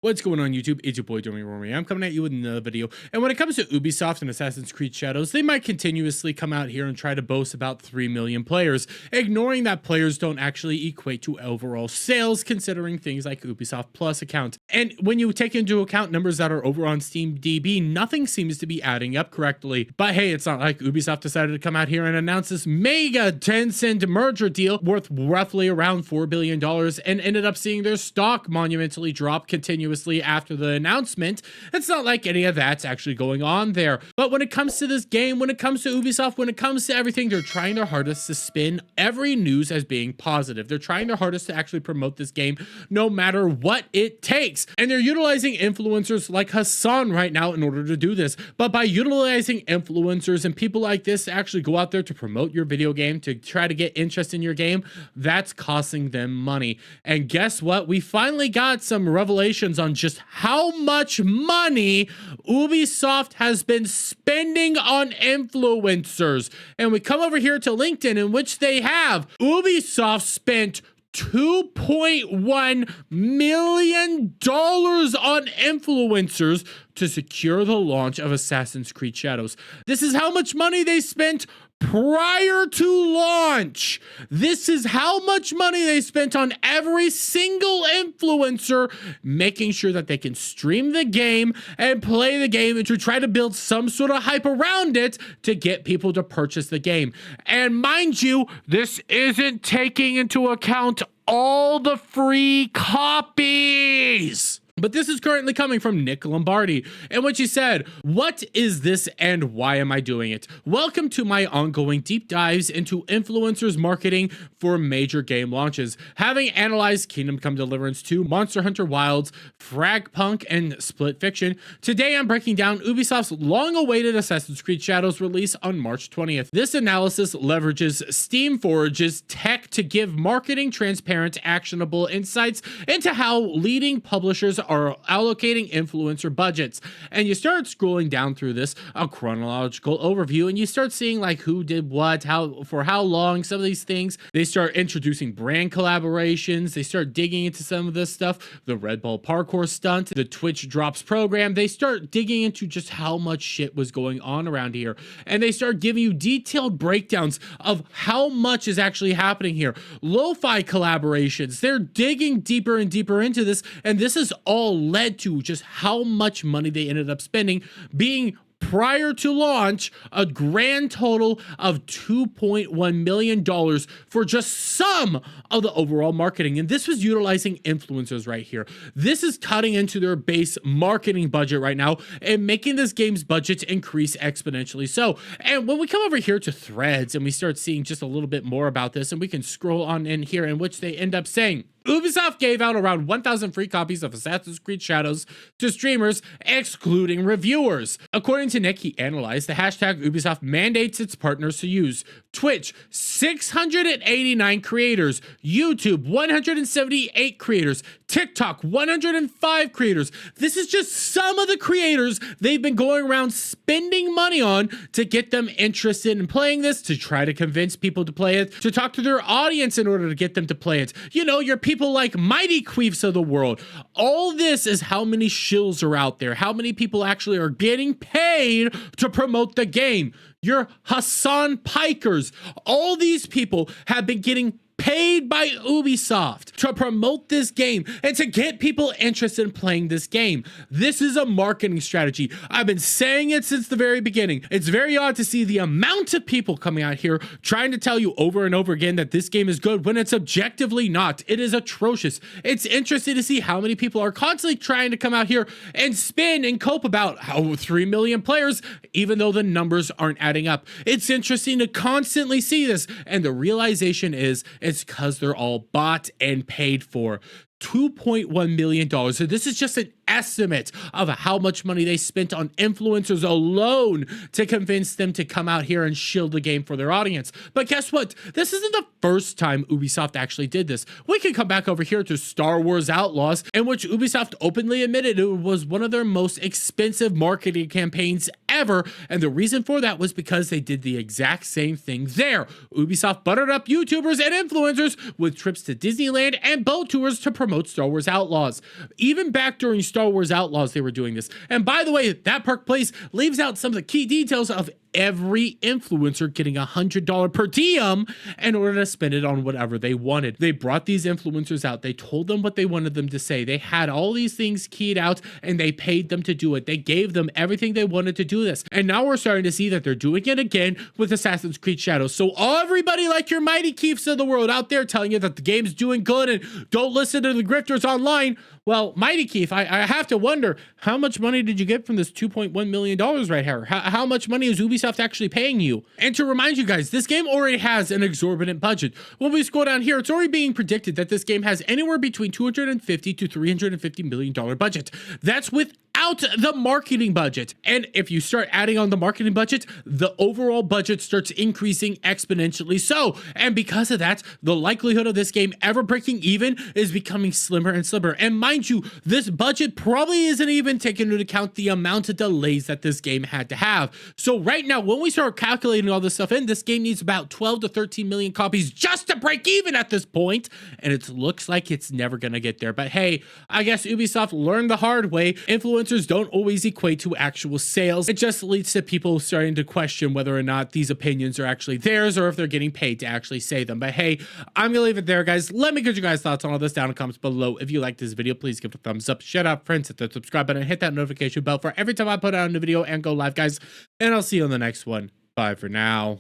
What's going on YouTube? It's your boy Domi Romy. I'm coming at you with another video. And when it comes to Ubisoft and Assassin's Creed Shadows, they might continuously come out here and try to boast about 3 million players, ignoring that players don't actually equate to overall sales, considering things like Ubisoft Plus account. And when you take into account numbers that are over on Steam DB, nothing seems to be adding up correctly. But hey, it's not like Ubisoft decided to come out here and announce this mega Tencent merger deal worth roughly around $4 billion and ended up seeing their stock monumentally drop continuously after the announcement. It's not like any of that's actually going on there. But when it comes to this game, when it comes to Ubisoft, when it comes to everything, they're trying their hardest to spin every news as being positive. They're trying their hardest to actually promote this game no matter what it takes. And they're utilizing influencers like Hassan right now in order to do this. But by utilizing influencers and people like this to actually go out there to promote your video game, to try to get interest in your game, that's costing them money. And guess what? We finally got some revelations on just how much money Ubisoft has been spending on influencers. And we come over here to LinkedIn, in which they have Ubisoft spent $2.1 million on influencers to secure the launch of Assassin's Creed Shadows. This is how much money they spent prior to launch. This is how much money they spent on every single influencer, making sure that they can stream the game and play the game and to try to build some sort of hype around it to get people to purchase the game. And mind you, this isn't taking into account all the free copies. But this is currently coming from Nick Lombardi, in which he said, "What is this and why am I doing it? Welcome to my ongoing deep dives into influencers marketing for major game launches. Having analyzed Kingdom Come Deliverance 2, Monster Hunter Wilds, Fragpunk, and Split Fiction, today I'm breaking down Ubisoft's long-awaited Assassin's Creed Shadows release on March 20th. This analysis leverages Steamforge's tech to give marketing transparent, actionable insights into how leading publishers are allocating influencer budgets." And you start scrolling down through this, a chronological overview, and you start seeing like who did what, how, for how long, some of these things. They start introducing brand collaborations. They start digging into some of this stuff, the Red Bull parkour stunt, the Twitch drops program. They start digging into just how much shit was going on around here. And they start giving you detailed breakdowns of how much is actually happening here. Lo-fi collaborations. They're digging deeper and deeper into this, and this is all led to just how much money they ended up spending, being prior to launch a grand total of $2.1 million for just some of the overall marketing. And this was utilizing influencers right here. This is cutting into their base marketing budget right now and making this game's budget increase exponentially so. And when we come over here to threads and we start seeing just a little bit more about this, and we can scroll on in here, in which they end up saying, Ubisoft gave out around 1,000 free copies of Assassin's Creed Shadows to streamers, excluding reviewers. According to Nick, he analyzed the hashtag Ubisoft mandates its partners to use Twitch, 689 creators, YouTube, 178 creators, TikTok, 105 creators. This is just some of the creators they've been going around spending money on to get them interested in playing this, to try to convince people to play it, to talk to their audience in order to get them to play it. You know, your people like Mighty Queefs of the world. All this is how many shills are out there, how many people actually are getting paid to promote the game. Your Hassan Pikers, all these people have been getting paid by Ubisoft to promote this game and to get people interested in playing this game. This is a marketing strategy. I've been saying it since the very beginning. It's very odd to see the amount of people coming out here trying to tell you over and over again that this game is good when it's objectively not. It is atrocious. It's interesting to see how many people are constantly trying to come out here and spin and cope about how 3 million players, even though the numbers aren't adding up. It's interesting to constantly see this, and the realization is it's because they're all bought and paid for. $2.1 million. So this is just an estimate of how much money they spent on influencers alone to convince them to come out here and shield the game for their audience. But guess what? This isn't the first time Ubisoft actually did this. We can come back over here to Star Wars Outlaws, in which Ubisoft openly admitted it was one of their most expensive marketing campaigns ever ever. And the reason for that was because they did the exact same thing there. Ubisoft buttered up YouTubers and influencers with trips to Disneyland and boat tours to promote Star Wars Outlaws. Even back during Star Wars Outlaws, they were doing this. And by the way, that park place leaves out some of the key details of every influencer getting $100 per diem in order to spend it on whatever they wanted. They brought these influencers out. They told them what they wanted them to say. They had all these things keyed out and they paid them to do it. They gave them everything they wanted to do this. And now we're starting to see that they're doing it again with Assassin's Creed Shadows. So everybody like your Mighty Keefs of the world out there telling you that the game's doing good and don't listen to the grifters online. Well, Mighty Keef, I have to wonder, how much money did you get from this $2.1 million right here? How much money is Ubisoft actually paying you? And to remind you guys, this game already has an exorbitant budget. When we scroll down here, it's already being predicted that this game has anywhere between $250 to $350 million budget. That's without the marketing budget. And if you start adding on the marketing budget, the overall budget starts increasing exponentially so. And because of that, the likelihood of this game ever breaking even is becoming slimmer and slimmer. And mind you, this budget probably isn't even taking into account the amount of delays that this game had to have. So right now, when we start calculating all this stuff in, this game needs about 12 to 13 million copies just to break even at this point. And it looks like it's never going to get there. But hey, I guess Ubisoft learned the hard way. Influencers don't always equate to actual sales. It just leads to people starting to question whether or not these opinions are actually theirs or if they're getting paid to actually say them. But hey, I'm gonna leave it there, guys. Let me get you guys' thoughts on all this down in the comments below. If you like this video, please give it a thumbs up. Shut up, friends. Hit that subscribe button and hit that notification bell for every time I put out a new video and go live, guys. And I'll see you on the next one. Bye for now.